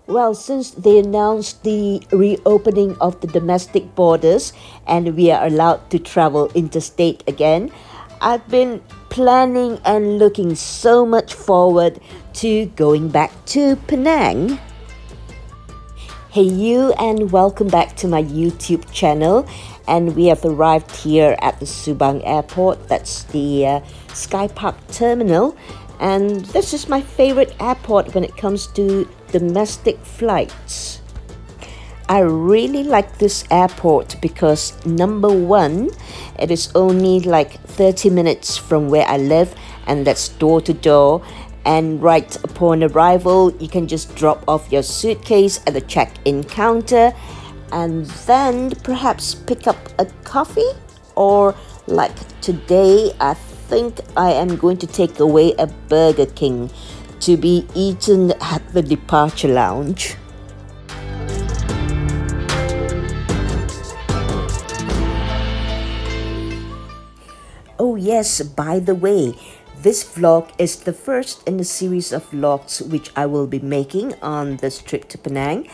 Well, since they announced the reopening of the domestic borders and we are allowed to travel interstate again, I've been planning and looking so much forward to going back to Penang. Hey you, and welcome back to my YouTube channel. And we have arrived here at the Subang Airport. That's the Sky Park Terminal. And this is my favorite airport when it comes to domestic flights. I really like this airport because number one, it is only like 30 minutes from where I live, and that's door to door. And right upon arrival, you can just drop off your suitcase at the check-in counter and then perhaps pick up a coffee. Or like today, I think I am going to take away a Burger King to be eaten at the departure lounge. Oh yes, by the way, this vlog is the first in a series of vlogs which I will be making on this trip to Penang.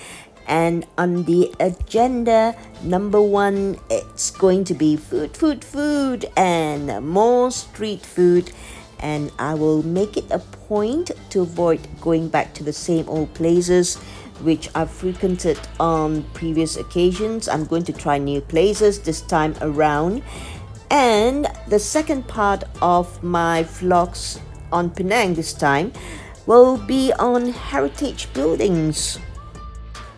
And on the agenda, number one, it's going to be food, and more street food. And I will make it a point to avoid going back to the same old places which I've frequented on previous occasions. I'm going to try new places this time around. And the second part of my vlogs on Penang this time will be on heritage buildings.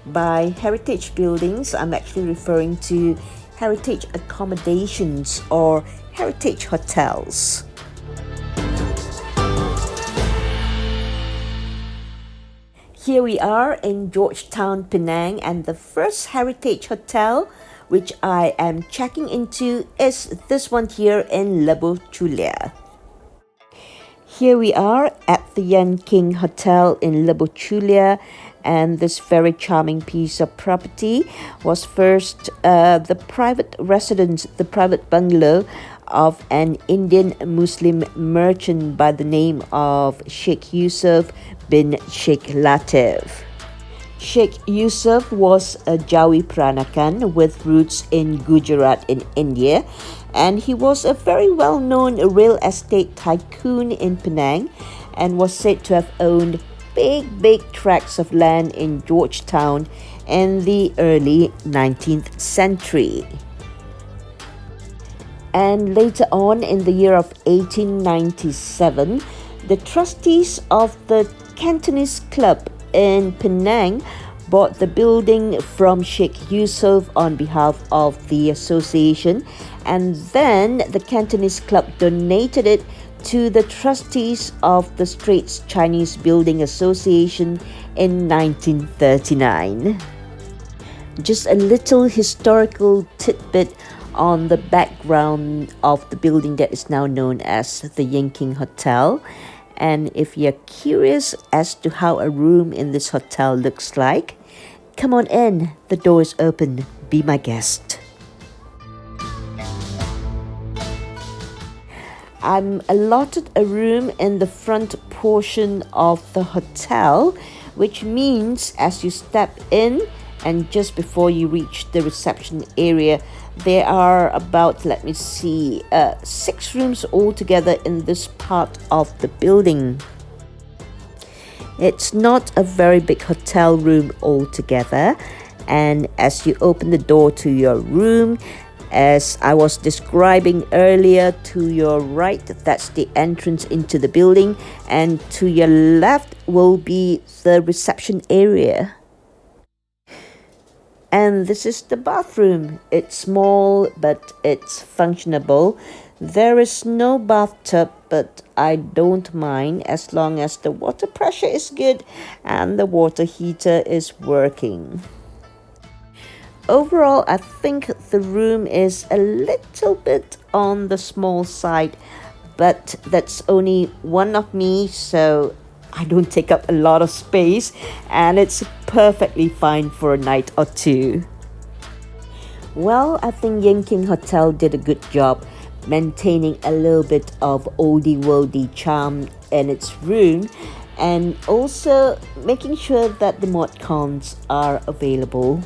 By heritage buildings, I'm actually referring to heritage accommodations or heritage hotels. Here we are in Georgetown, Penang, and the first heritage hotel which I am checking into is this one here in Lebuh Chulia. Here we are at the YENG KENG HOTEL in Lebuh Chulia, and this very charming piece of property was first the private residence, the private bungalow of an Indian Muslim merchant by the name of Sheikh Yusuf bin Sheikh Latif. Sheikh Yusuf was a Jawi Peranakan with roots in Gujarat in India, and he was a very well-known real estate tycoon in Penang and was said to have owned big tracts of land in Georgetown in the early 19th century. And later on in the year of 1897, the trustees of the Cantonese Club in Penang bought the building from Sheikh Yusuf on behalf of the association, and then the Cantonese Club donated it to the trustees of the Straits Chinese Building Association in 1939. Just a little historical tidbit on the background of the building that is now known as the YENG KENG Hotel. And if you're curious as to how a room in this hotel looks like, come on in, the door is open, be my guest. I'm allotted a room in the front portion of the hotel, which means as you step in and just before you reach the reception area, there are about, 6 rooms altogether in this part of the building. It's not a very big hotel room altogether, and as you open the door to your room, as I was describing earlier, to your right, that's the entrance into the building, and to your left will be the reception area. And this is the bathroom. It's small, but it's functionable. There is no bathtub, but I don't mind as long as the water pressure is good and the water heater is working. Overall, I think the room is a little bit on the small side, but that's only one of me, so I don't take up a lot of space, and it's perfectly fine for a night or two. Well, I think YENG KENG Hotel did a good job maintaining a little bit of oldie worldy charm in its room, and also making sure that the mod cons are available.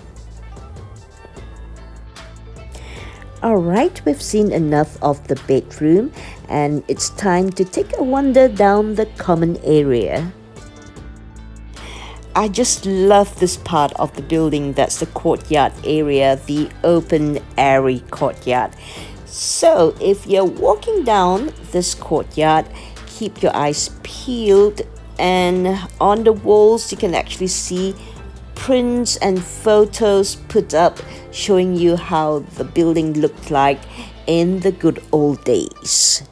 Alright, we've seen enough of the bedroom and it's time to take a wander down the common area. I just love this part of the building, that's the courtyard area, the open airy courtyard. So if you're walking down this courtyard, keep your eyes peeled, and on the walls you can actually see prints and photos put up showing you how the building looked like in the good old days.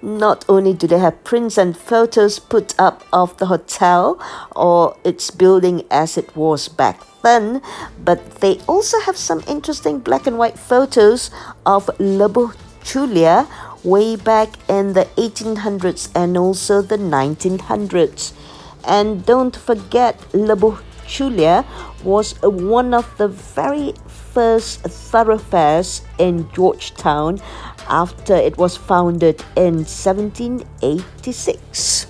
Not only do they have prints and photos put up of the hotel or its building as it was back then, but they also have some interesting black and white photos of Le Julia way back in the 1800s and also the 1900s. And don't forget, Le Julia was one of the very first thoroughfares in Georgetown after it was founded in 1786.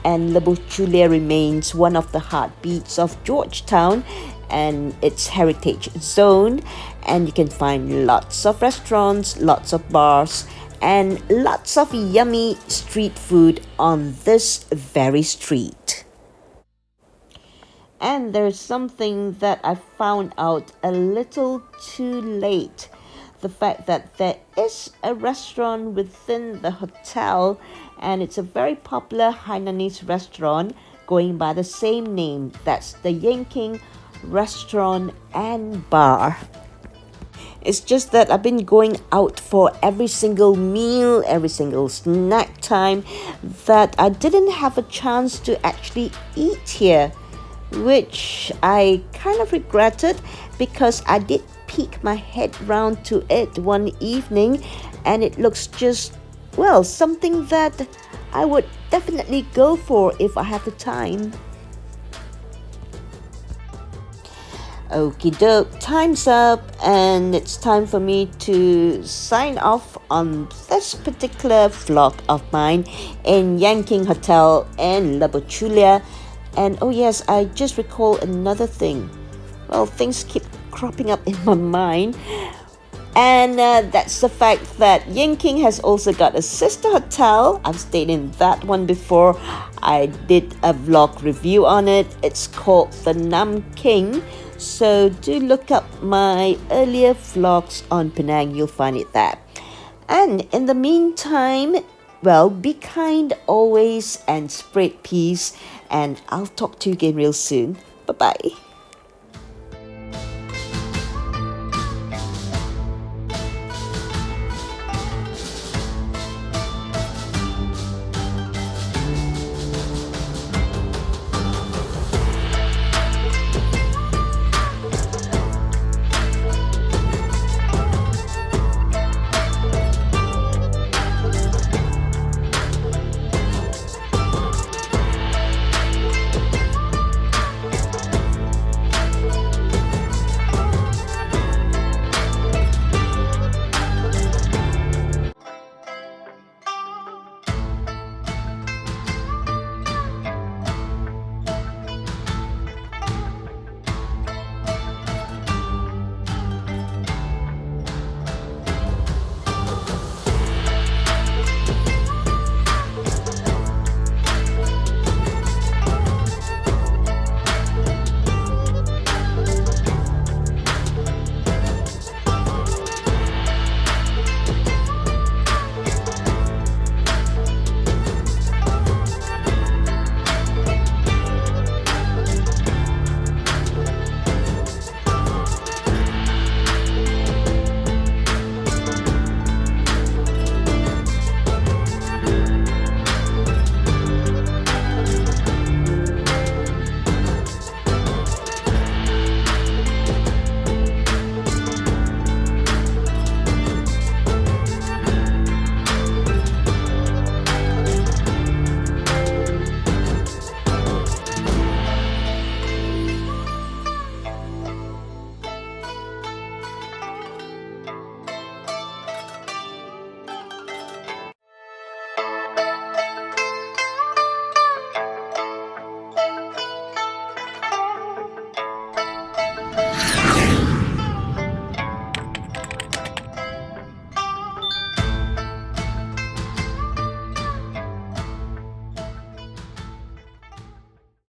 And Le Julia remains one of the heartbeats of Georgetown and its heritage zone, and you can find lots of restaurants, lots of bars, and lots of yummy street food on this very street. And there's something that I found out a little too late. The fact that there is a restaurant within the hotel, and it's a very popular Hainanese restaurant going by the same name. That's the YENG KENG Restaurant and Bar. It's just that I've been going out for every single meal, every single snack time, that I didn't have a chance to actually eat here, which I kind of regretted because I did peek my head round to it one evening and it looks just, well, something that I would definitely go for if I had the time. Okie doke, time's up and it's time for me to sign off on this particular vlog of mine in YENG KENG Hotel in La Julia. And oh yes, I just recall another thing. Well, things keep cropping up in my mind. And that's the fact that YENG KENG has also got a sister hotel. I've stayed in that one before. I did a vlog review on it. It's called the Nam King. So do look up my earlier vlogs on Penang. You'll find it there. And in the meantime, well, be kind always and spread peace. And I'll talk to you again real soon. Bye-bye.